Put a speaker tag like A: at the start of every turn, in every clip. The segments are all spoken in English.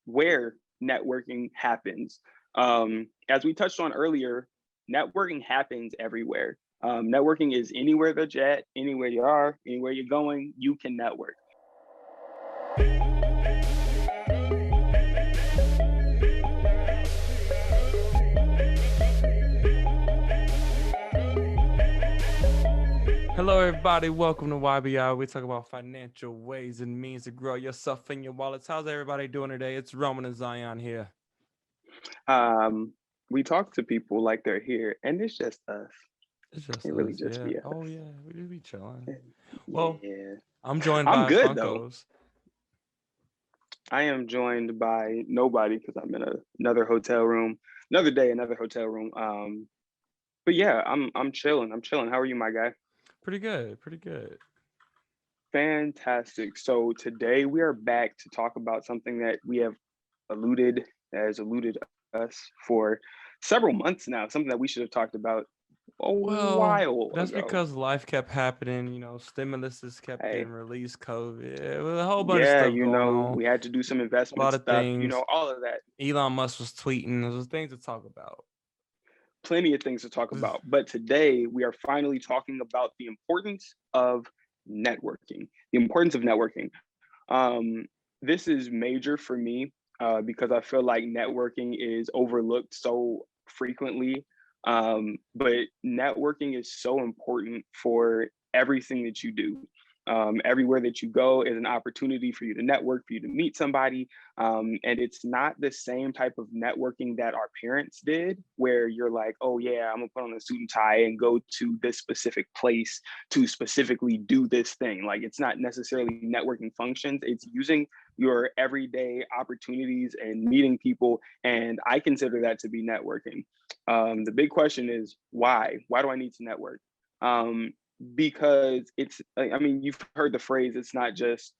A: where networking happens. As we touched on earlier, networking happens everywhere. Networking is anywhere that you're at, anywhere you are, anywhere you're going, you can network.
B: Hello, everybody. Welcome to YBI. We talk about financial ways and means to grow yourself and your wallets. How's everybody doing today? It's Roman and Zion here.
A: Um, we talk to people like they're here, and it's just us.
B: It's just
A: It really
B: us,
A: just
B: yeah.
A: be us.
B: Oh, yeah. We do be chilling. Well,
A: Yeah,
B: I'm joined
A: I'm
B: by
A: good though.
B: Funkos.
A: I am joined by nobody because I'm in another hotel room, another day, another hotel room. But yeah, I'm chilling. I'm chilling. How are you, my guy?
B: Pretty good. Pretty good.
A: Fantastic. So today we are back to talk about something that we have eluded us for several months now, something that we should have talked about a
B: Well,
A: while
B: that's
A: ago.
B: because life kept happening. Stimuluses kept getting
A: Hey,
B: released, COVID. It was a whole bunch of
A: yeah,
B: stuff going on.
A: we had to do some
B: A
A: investment
B: lot of
A: stuff,
B: things.
A: all of that.
B: Elon Musk was tweeting. There was things to talk about.
A: Plenty of things to talk about. But today we are finally talking about the importance of networking. The importance of networking. This is major for me because I feel like networking is overlooked so frequently. But networking is so important for everything that you do. Everywhere that you go is an opportunity for you to network, for you to meet somebody. And it's not the same type of networking that our parents did, where you're like, oh, yeah, I'm gonna put on a suit and tie and go to this specific place to specifically do this thing. Like, it's not necessarily networking functions, it's using your everyday opportunities and meeting people. And I consider that to be networking. The big question is why? Why do I need to network? Because I mean, you've heard the phrase, it's not just,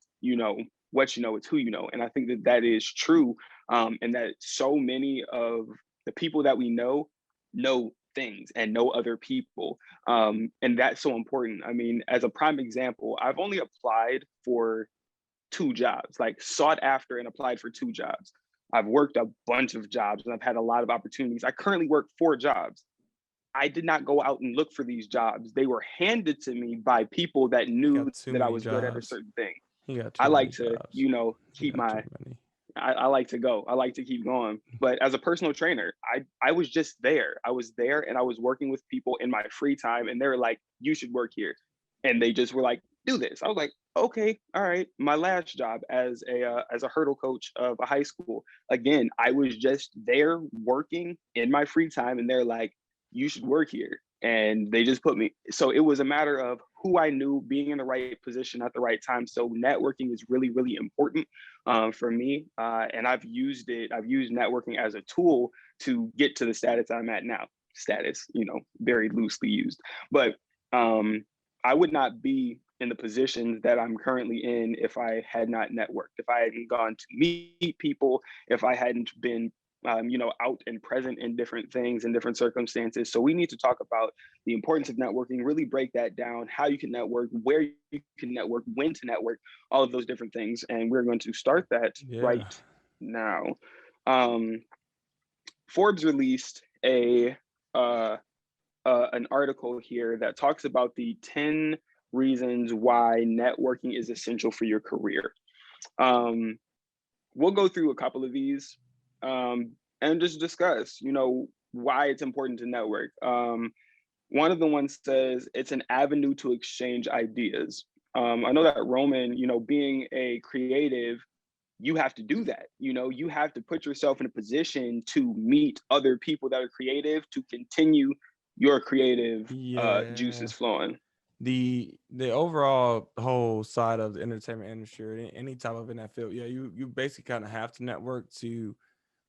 A: what you know, it's who you know. And I think that that is true. And that so many of the people that we know things and know other people. And that's so important. I mean, as a prime example, I've only applied for 2 jobs, like sought after and applied for 2 jobs. I've worked a bunch of jobs and I've had a lot of opportunities. I currently work 4 jobs. I did not go out and look for these jobs. They were handed to me by people that
B: He
A: knew
B: got too
A: that I
B: many
A: was good at a
B: jobs.
A: certain thing.
B: He got
A: I
B: too
A: like
B: many
A: to,
B: jobs. He
A: keep
B: got too
A: my,
B: many.
A: I like to go. I like to keep going. But as a personal trainer, I was just there. I was there and I was working with people in my free time and they were like, you should work here. And they just were like, do this. I was like, okay, all right. My last job as a hurdle coach of a high school, again, I was just there working in my free time and they're like, you should work here. And they just put me. So it was a matter of who I knew, being in the right position at the right time. So networking is really, really important for me. And I've used it. I've used networking as a tool to get to the status I'm at now. Status, very loosely used. But I would not be in the positions that I'm currently in if I had not networked, if I hadn't gone to meet people, if I hadn't been out and present in different things and different circumstances. So we need to talk about the importance of networking, really break that down, how you can network, where you can network, when to network, all of those different things. And we're going to start that
B: Yeah.
A: right now. Um, Forbes released an article here that talks about the 10 reasons why networking is essential for your career. Um, we'll go through a couple of these and just discuss, why it's important to network. One of the ones says it's an avenue to exchange ideas. I know that Roman, being a creative, you have to do that. You have to put yourself in a position to meet other people that are creative to continue your creative
B: Yeah.
A: juices flowing.
B: The overall whole side of the entertainment industry or any type of in that field, yeah, you basically kind of have to network to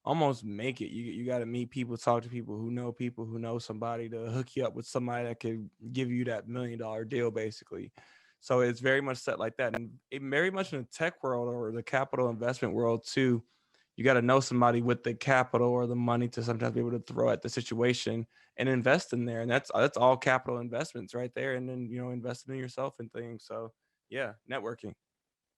B: almost make it. You got to meet people, talk to people who know somebody to hook you up with somebody that could give you that $1 million deal, basically. So it's very much set like that, and it very much in the tech world or the capital investment world too. You got to know somebody with the capital or the money to sometimes be able to throw at the situation and invest in there, and that's all capital investments right there. And then investing in yourself and things. So yeah, networking,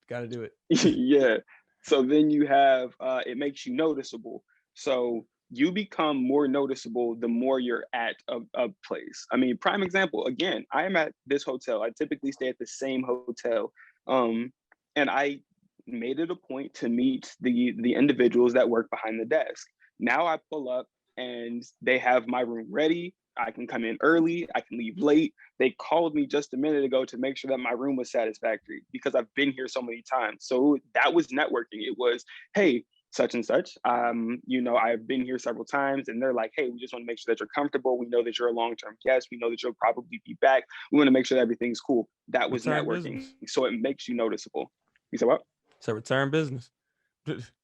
B: got to do it.
A: Yeah. So then you have it makes you noticeable. So you become more noticeable the more you're at a place. I mean, prime example, again, I am at this hotel. I typically stay at the same hotel. Um, and I made it a point to meet the individuals that work behind the desk. Now I pull up and they have my room ready. I can come in early, I can leave late. They called me just a minute ago to make sure that my room was satisfactory because I've been here so many times. So that was networking. It was, hey, such and such, I've been here several times, and they're like, hey, we just want to make sure that you're comfortable. We know that you're a long-term guest. We know that you'll probably be back. We want to make sure that everything's cool. That was
B: Return
A: networking.
B: business.
A: So it makes you noticeable. You said what?
B: It's a return business.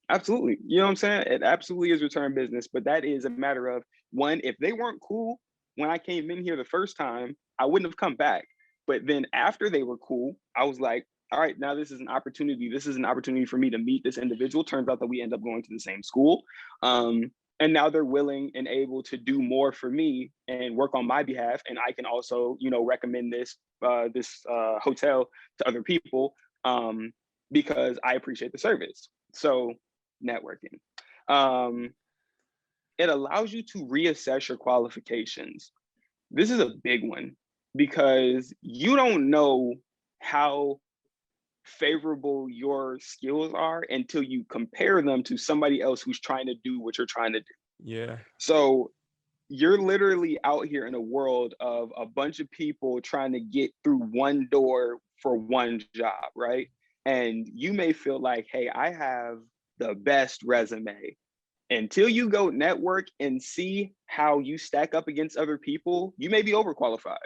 A: Absolutely. You know what I'm saying? It absolutely is return business, but that is a matter of one, if they weren't cool when I came in here the first time, I wouldn't have come back. But then after they were cool, I was like, all right, now this is an opportunity. This is an opportunity for me to meet this individual. Turns out that we end up going to the same school. And now they're willing and able to do more for me and work on my behalf. And I can also, recommend this hotel to other people because I appreciate the service. So networking. Um, it allows you to reassess your qualifications. This is a big one because you don't know how favorable your skills are until you compare them to somebody else who's trying to do what you're trying to do.
B: Yeah.
A: So you're literally out here in a world of a bunch of people trying to get through one door for one job, right? And you may feel like, hey, I have the best resume. Until you go network and see how you stack up against other people, you may be overqualified.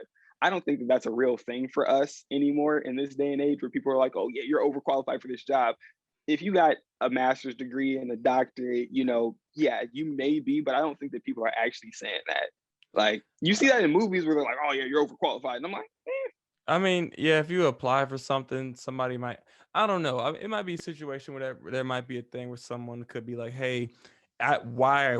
A: I don't think that that's a real thing for us anymore in this day and age where people are like, oh, yeah, you're overqualified for this job. If you got a master's degree and a doctorate, yeah, you may be, but I don't think that people are actually saying that. Like, you see that in movies where they're like, oh, yeah, you're overqualified. And I'm like,
B: I mean, yeah, if you apply for something, somebody might, I don't know. It might be a situation where there might be a thing where someone could be like, hey, why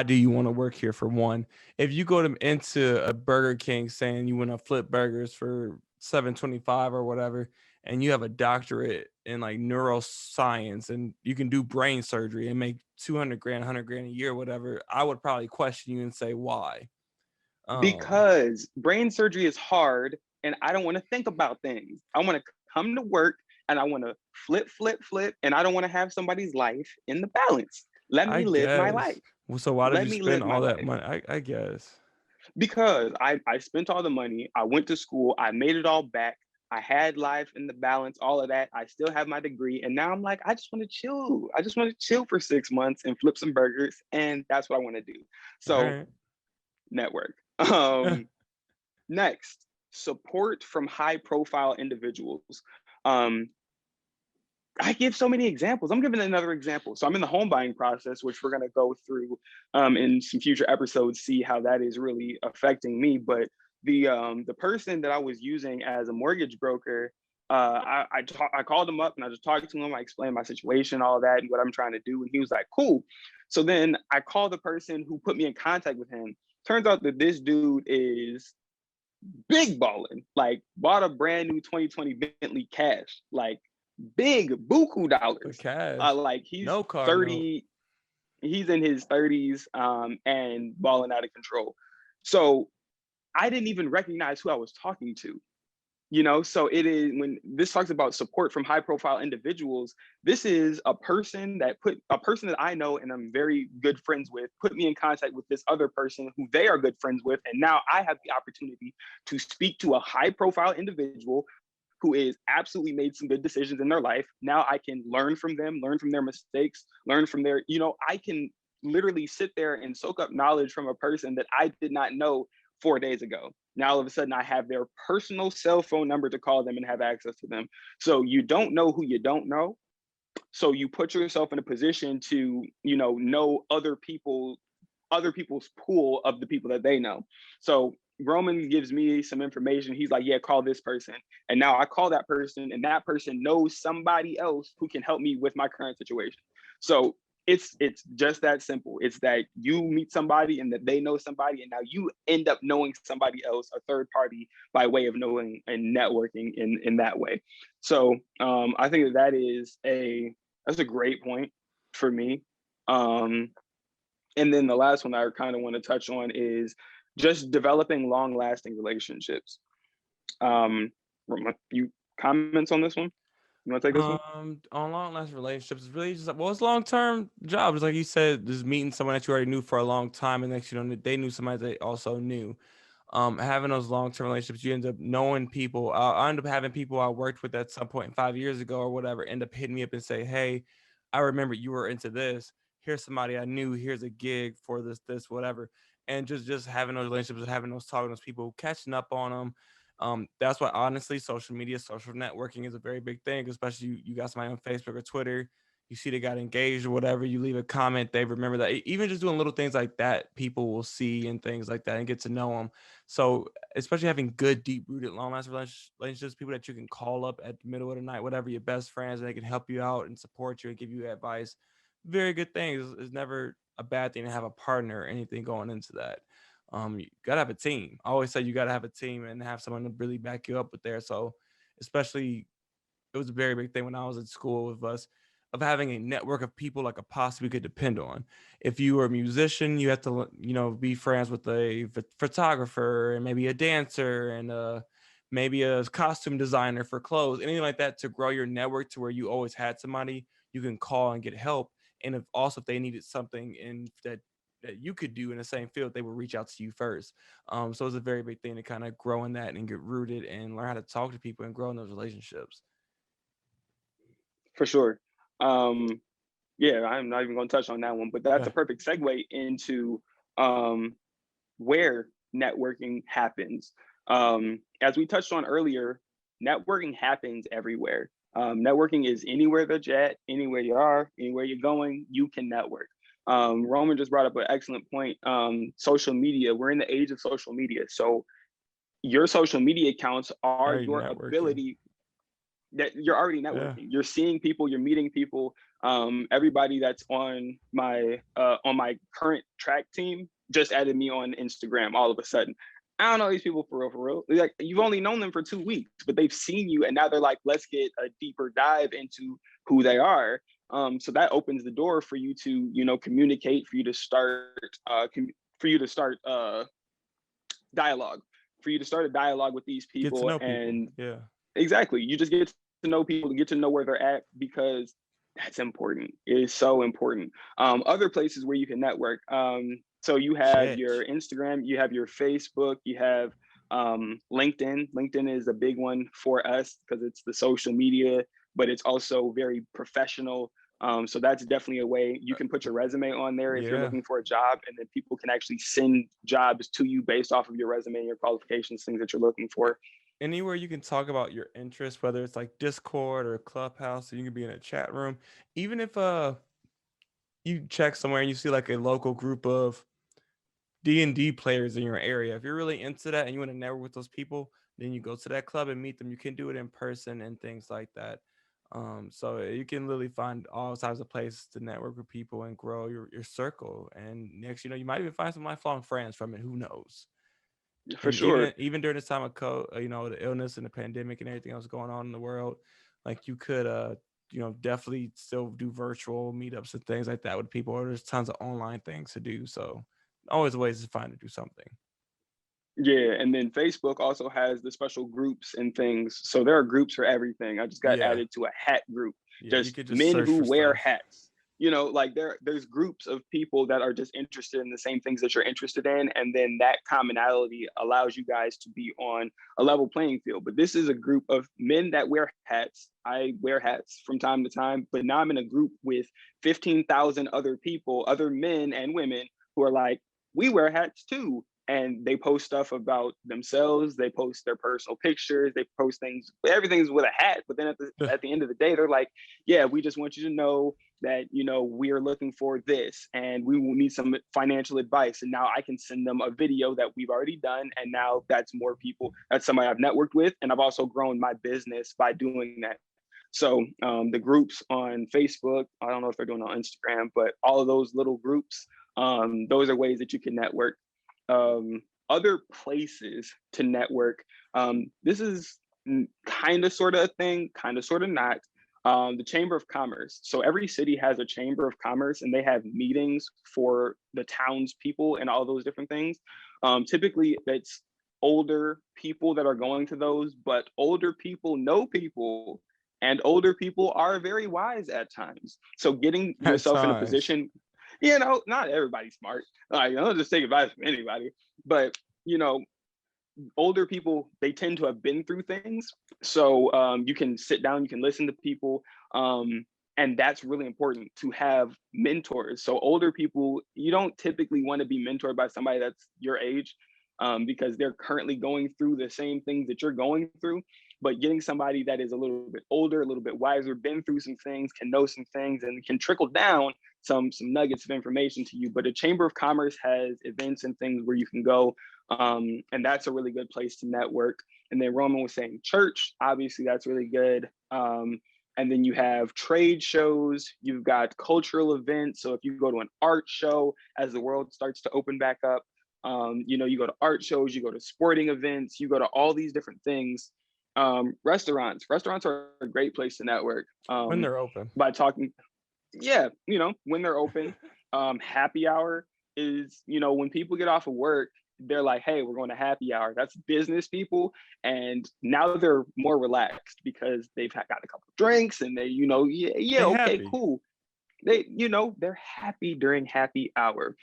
B: do you want to work here for one? If you go into a Burger King saying you want to flip burgers for 7.25 or whatever, and you have a doctorate in like neuroscience and you can do brain surgery and make 200 grand, 100 grand a year, whatever, I would probably question you and say, why?
A: because brain surgery is hard and I don't want to think about things. I want to come to work and I want to flip, flip, flip. And I don't want to have somebody's life in the balance. Let
B: I
A: me live my
B: guess.
A: life.
B: Well, so why did
A: Let
B: you
A: me
B: spend
A: live my
B: all that
A: life.
B: money? I guess.
A: Because I spent all the money. I went to school. I made it all back. I had life in the balance, all of that. I still have my degree. And now I'm like, I just want to chill. I just want to chill for 6 months and flip some burgers. And that's what I want to do.
B: All
A: So,
B: right.
A: network. Next, support from high profile individuals. Um, I give so many examples. I'm giving another example. So I'm in the home buying process, which we're going to go through in some future episodes, see how that is really affecting me. But the person that I was using as a mortgage broker, I called him up and I just talked to him. I explained my situation, all of that, and what I'm trying to do. And he was like, cool. So then I called the person who put me in contact with him. Turns out that this dude is big balling, like bought a brand new 2020 Bentley cash, like big buku
B: But
A: dollars.
B: cash,
A: Like he's
B: no car note.
A: 30, he's in his 30s and balling out of control. So I didn't even recognize who I was talking to. So it is, when this talks about support from high profile individuals, this is a person that I know and I'm very good friends with, put me in contact with this other person who they are good friends with, and now I have the opportunity to speak to a high profile individual who is absolutely made some good decisions in their life. Now I can learn from them, learn from their mistakes, learn from their, I can literally sit there and soak up knowledge from a person that I did not know 4 days ago. Now all of a sudden I have their personal cell phone number to call them and have access to them. So you don't know who you don't know. So you put yourself in a position to, know other people's pool of the people that they know. So Roman gives me some information. He's like, yeah, call this person. And now I call that person and that person knows somebody else who can help me with my current situation. So it's just that simple. It's that you meet somebody and that they know somebody, and now you end up knowing somebody else, a third party, by way of knowing and networking in that way. So I think that is That's a great point for me. Um, and then the last one I kind of want to touch on is just developing long lasting relationships. Um, you comments on this one? You want to take this one?
B: On long lasting relationships, it's really just like, well, it's long term jobs. Like you said, just meeting someone that you already knew for a long time, and next you know they knew somebody they also knew. Having those long term relationships, you end up knowing people. I end up having people I worked with at some point 5 years ago or whatever end up hitting me up and say, "Hey, I remember you were into this. Here's somebody I knew. Here's a gig for this, whatever." And just having those relationships, having those talking, those people, catching up on them. That's why honestly, social media, social networking is a very big thing, especially you got somebody on Facebook or Twitter, you see they got engaged or whatever, you leave a comment, they remember that. Even just doing little things like that, people will see and things like that and get to know them. So especially having good, deep rooted, long lasting relationships, people that you can call up at the middle of the night, whatever, your best friends, and they can help you out and support you and give you advice. Very good thing. It's never a bad thing to have a partner or anything going into that. You gotta have a team. I always say you gotta have a team and have someone to really back you up with there. So especially it was a very big thing when I was at school with us of having a network of people like a possibly could depend on. If you were a musician, you have to, be friends with a photographer and maybe a dancer and maybe a costume designer for clothes, anything like that to grow your network to where you always had somebody you can call and get help. And if they needed something in that you could do in the same field, they would reach out to you first. So it's a very big thing to kind of grow in that and get rooted and learn how to talk to people and grow in those relationships.
A: For sure. Um, yeah, I'm not even going to touch on that one, but that's a
B: Yeah.
A: perfect segue into um, where networking happens. As we touched on earlier, networking happens everywhere. Networking is anywhere that you're at, anywhere you are, anywhere you're going, you can network. Roman just brought up an excellent point. Social media, we're in the age of social media. So your social media accounts are
B: Already
A: your
B: networking.
A: ability that you're already
B: Yeah.
A: networking. You're seeing people, you're meeting people. Everybody that's on my current track team just added me on Instagram all of a sudden. I don't know these people for real, for real. Like you've only known them for 2 weeks, but they've seen you and now they're like, let's get a deeper dive into who they are. So that opens the door for you to, communicate, for you to start, for you to start dialogue, for you to start a dialogue with these
B: Get to
A: people.
B: know people.
A: And
B: Yeah.
A: exactly. You just get to know people, get to know where they're at because that's important. It is so important. Other places where you can network. So you have
B: Chat.
A: your Instagram, you have your Facebook, you have LinkedIn. LinkedIn is a big one for us because it's the social media, but it's also very professional. So that's definitely a way you can put your resume on there if you're
B: Yeah.
A: looking for a job, and then people can actually send jobs to you based off of your resume and your qualifications, things that you're looking for.
B: Anywhere you can talk about your interests, whether it's like Discord or Clubhouse, so you can be in a chat room. Even if you check somewhere and you see like a local group of D&D players in your area, if you're really into that and you want to network with those people, then you go to that club and meet them. You can do it in person and things like that. So you can literally find all types of places to network with people and grow your circle. And next, you might even find some lifelong friends from it. Who knows?
A: For
B: And
A: sure.
B: even during this time of the illness and the pandemic and everything else going on in the world, like you could definitely still do virtual meetups and things like that with people. Or there's tons of online things to do. So always ways to find to do something.
A: Yeah, and then Facebook also has the special groups and things. So there are groups for everything. I just got
B: Yeah.
A: added to a hat group,
B: Yeah. You
A: just
B: could just
A: men
B: search
A: who
B: for
A: wear
B: stuff.
A: hats. Like there's groups of people that are just interested in the same things that you're interested in, and then that commonality allows you guys to be on a level playing field. But this is a group of men that wear hats. I wear hats from time to time, but now I'm in a group with 15,000 other people, other men and women who are like, we wear hats too, and they post stuff about themselves. They post their personal pictures. They post things. Everything's with a hat. But then at the end of the day, they're like, "Yeah, we just want you to know that we are looking for this, and we will need some financial advice." And now I can send them a video that we've already done, and now that's more people. That's somebody I've networked with, and I've also grown my business by doing that. So the groups on Facebook, I don't know if they're doing it on Instagram, but all of those little groups, those are ways that you can network. Other places to network. This is kind of sort of a thing, kind of sort of not. The Chamber of Commerce. So every city has a Chamber of Commerce, and they have meetings for the townspeople and all those different things. Typically, it's older people that are going to those, but older people know people, and older people are very wise at times. So getting
B: At
A: yourself in a
B: times.
A: position, not everybody's smart. Like, I don't just take advice from anybody, but you know, older people, they tend to have been through things, so you can sit down, you can listen to people, and that's really important to have mentors. So older people, you don't typically want to be mentored by somebody that's your age, because they're currently going through the same things that you're going through. But getting somebody that is a little bit older, a little bit wiser, been through some things, can know some things, and can trickle down some nuggets of information to you. But the Chamber of Commerce has events and things where you can go, and that's a really good place to network. And then Roman was saying church, obviously that's really good. And then you have trade shows, you've got cultural events. So if you go to an art show as the world starts to open back up, you go to art shows, you go to sporting events, you go to all these different things. Restaurants are a great place to network,
B: When they're open.
A: by talking. Yeah, when they're open. Happy hour is, when people get off of work, they're like, hey, we're going to happy hour. That's business people. And now they're more relaxed because they've got a couple of drinks, and they, yeah,
B: They
A: okay,
B: happy.
A: cool. They're happy during happy hour.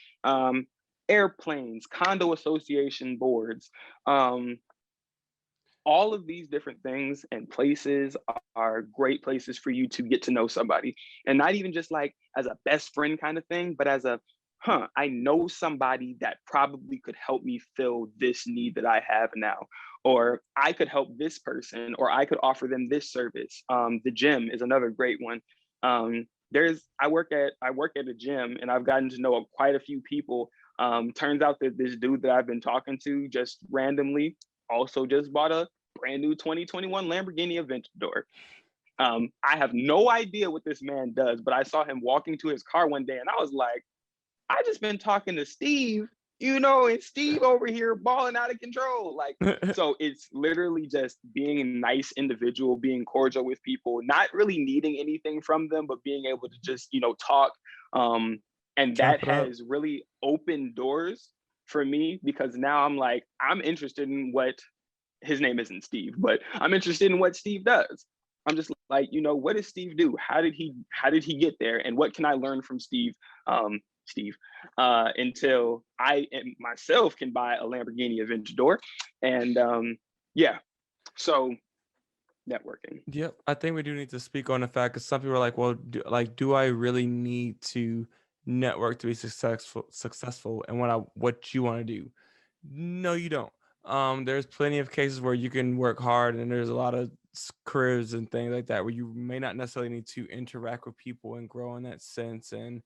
A: Airplanes, condo association boards, all of these different things and places are great places for you to get to know somebody. And not even just like as a best friend kind of thing, but as a, I know somebody that probably could help me fill this need that I have now. Or I could help this person, or I could offer them this service. The gym is another great one. I work at a gym, and I've gotten to know quite a few people. Turns out that this dude that I've been talking to just randomly also just bought a brand new 2021 Lamborghini Aventador. I have no idea what this man does, but I saw him walking to his car one day, and I was like, I just been talking to Steve, and Steve over here balling out of control. Like, so it's literally just being a nice individual, being cordial with people, not really needing anything from them, but being able to just, talk. And
B: Chop
A: that
B: it up.
A: has really opened doors for me, because now I'm like, I'm interested in what, his name isn't Steve, but I'm interested in what Steve does. I'm just like, what does Steve do? How did he get there? And what can I learn from Steve? Steve, until I myself can buy a Lamborghini Aventador. And yeah, so networking.
B: Yep, I think we do need to speak on the fact because some people are like, well, do I really need to network to be successful and what you want to do? No, you don't. There's plenty of cases where you can work hard, and there's a lot of careers and things like that where you may not necessarily need to interact with people and grow in that sense. And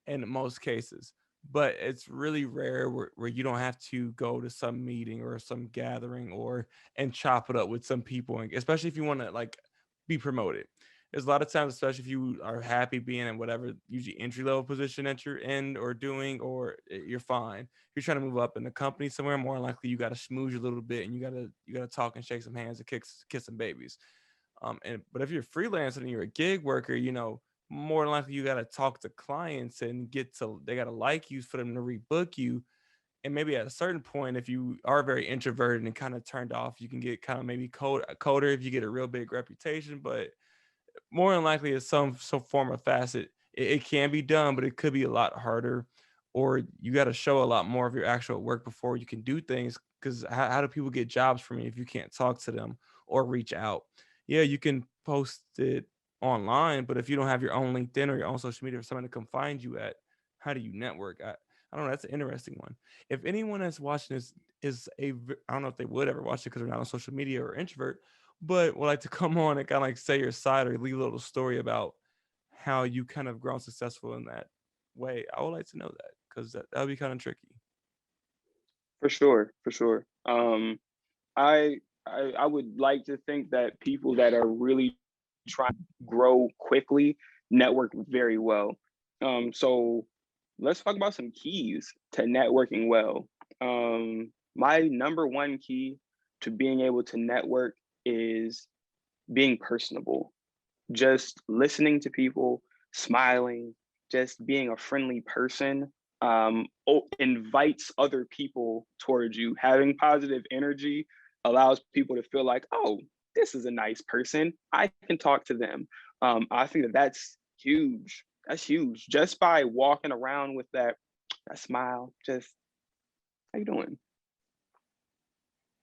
B: in most cases, but it's really rare where you don't have to go to some meeting or some gathering or and chop it up with some people, and especially if you want to like be promoted. There's a lot of times, especially if you are happy being in whatever usually entry level position that you're in or doing, or you're fine. If you're trying to move up in the company somewhere, more likely you got to smooch a little bit, and you gotta talk and shake some hands and kiss some babies. But if you're freelancing and you're a gig worker, more than likely you got to talk to clients and they got to like you for them to rebook you. And maybe at a certain point, if you are very introverted and kind of turned off, you can get kind of maybe coder if you get a real big reputation. But more than likely, it's some form of facet. It can be done, but it could be a lot harder. Or you got to show a lot more of your actual work before you can do things. Because how do people get jobs from you if you can't talk to them or reach out? Yeah, you can post it online, but if you don't have your own LinkedIn or your own social media for someone to come find you at, how do you network? I don't know. That's an interesting one. If anyone that's watching this I don't know if they would ever watch it because they're not on social media or introvert, but would like to come on and kind of like say your side or leave a little story about how you kind of grown successful in that way, I would like to know that because that would be kind of tricky.
A: For sure, for sure. I, I would like to think that people that are really trying to grow quickly network very well. So let's talk about some keys to networking well. My number one key to being able to network is being personable. just listening to people, smiling, just being a friendly person, invites other people towards you. Having positive energy allows people to feel like, oh, this is a nice person. I can talk to them. I think that that's huge. That's huge. Just by walking around with that smile, just how you doing?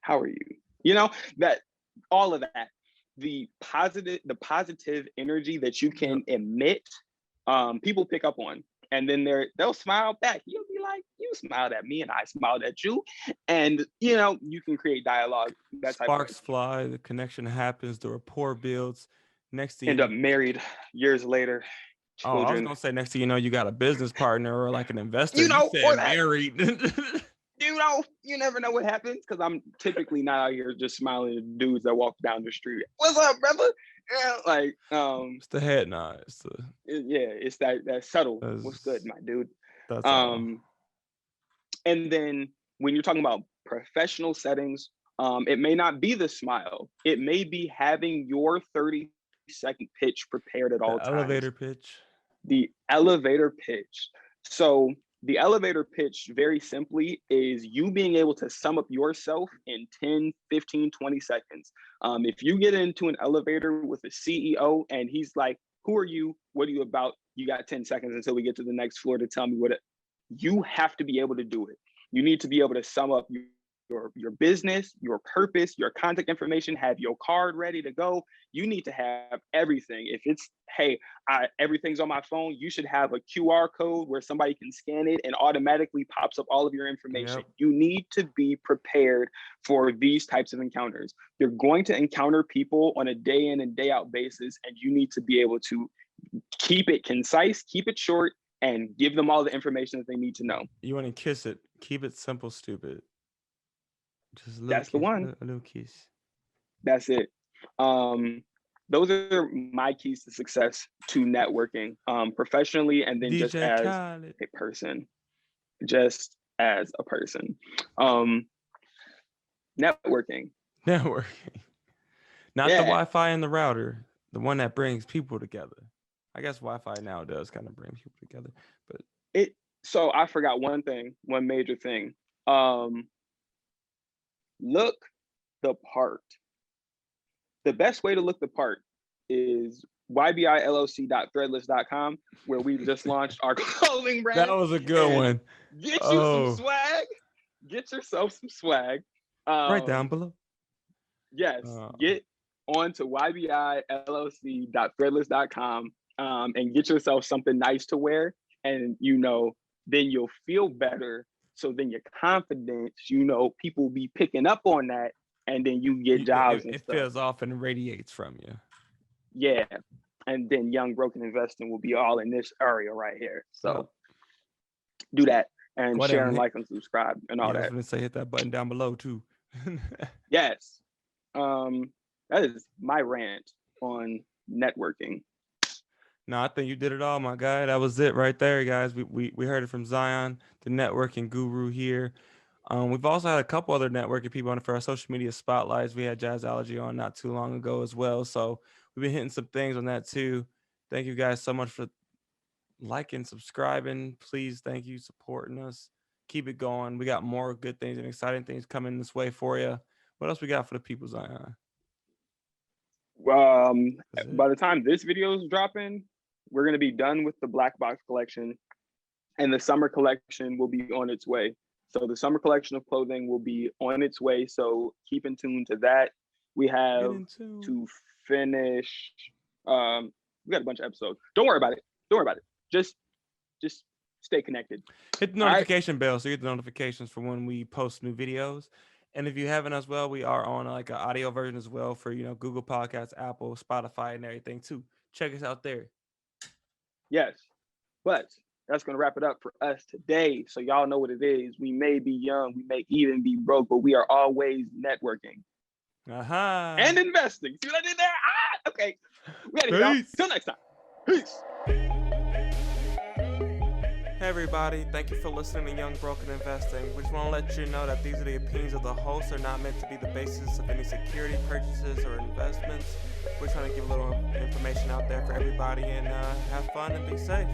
A: How are you? You know, that all of that, the positive energy that you can emit, people pick up on. And then they'll smile back. You'll be like, you smiled at me and I smiled at you. And you know, you can create dialogue, that type of
B: Sparks
A: thing.
B: fly, the connection happens, the rapport builds. Next thing
A: End up married years later,
B: I was
A: children.
B: gonna say next thing you know, you got a business partner or like an investor.
A: You
B: You
A: know, or
B: said
A: that.
B: married.
A: You know, you never know what happens because I'm typically not out here just smiling at dudes that walk down the street. What's up, brother? Yeah, like,
B: It's the head nod.
A: it's that subtle. What's good, my dude?
B: That's all.
A: And then when you're talking about professional settings, it may not be the smile. It may be having your 30-second pitch prepared at all times.
B: Elevator pitch.
A: The elevator pitch. So the elevator pitch, very simply, is you being able to sum up yourself in 10, 15, 20 seconds. If you get into an elevator with a CEO and he's like, who are you? What are you about? You got 10 seconds until we get to the next floor to tell me what you have to be able to do it. You need to be able to sum up your business, your purpose, your contact information, have your card ready to go. You need to have everything. If it's, hey, everything's on my phone, you should have a QR code where somebody can scan it and automatically pops up all of your information.
B: Yep.
A: You need to be prepared for these types of encounters. You're going to encounter people on a day in and day out basis, and you need to be able to keep it concise, keep it short, and give them all the information that they need to know.
B: You want to kiss it. Keep it simple, stupid. Just a little
A: That's
B: kiss,
A: the one.
B: A little kiss.
A: That's it. Those are my keys to success to networking, professionally, and then
B: DJ
A: just as
B: Khaled.
A: a person. Just as a person. Networking.
B: Not the Wi-Fi and the router, the one that brings people together. I guess Wi-Fi now does kind of bring people together, but
A: so I forgot one major thing. Look the part. The best way to look the part is ybillc.threadless.com, where we just launched our clothing brand.
B: That was a good one.
A: Get you some swag. Get yourself some swag.
B: Right down below.
A: Yes. Get on to ybillc.threadless.com and get yourself something nice to wear. And, then you'll feel better. So then your confidence, people will be picking up on that. And then you get jobs.
B: It feels off and radiates from you.
A: Yeah. And then Young Broken Investing will be all in this area right here. So do that and share and like and subscribe and all that. I was
B: going to say hit that button down below too.
A: Yes. That is my rant on networking.
B: No, I think you did it all, my guy. That was it right there, guys. We heard it from Zion, the networking guru here. We've also had a couple other networking people on for our social media spotlights. We had Jazzology on not too long ago as well. So we've been hitting some things on that too. Thank you guys so much for liking, subscribing. Please, thank you, supporting us. Keep it going. We got more good things and exciting things coming this way for you. What else we got for the people, Zion?
A: By the time this video is dropping, we're going to be done with the Black Box collection, and the summer collection will be on its way. So the summer collection of clothing will be on its way. So keep in tune to that. We have to finish. We got a bunch of episodes. Don't worry about it. Just stay connected.
B: Hit the notification bell so you get the notifications for when we post new videos. And if you haven't as well, we are on like an audio version as well for, Google Podcasts, Apple, Spotify, and everything too. Check us out there.
A: Yes, but that's going to wrap it up for us today. So y'all know what it is. We may be young, we may even be broke, but we are always networking. And investing. See what I did there? Okay. We got it, y'all. Till next time. Peace.
B: Hey everybody, thank you for listening to Young Broken Investing. We just want to let you know that these are the opinions of the hosts. Are not meant to be the basis of any security purchases or investments. We're trying to give a little information out there for everybody, and have fun and be safe.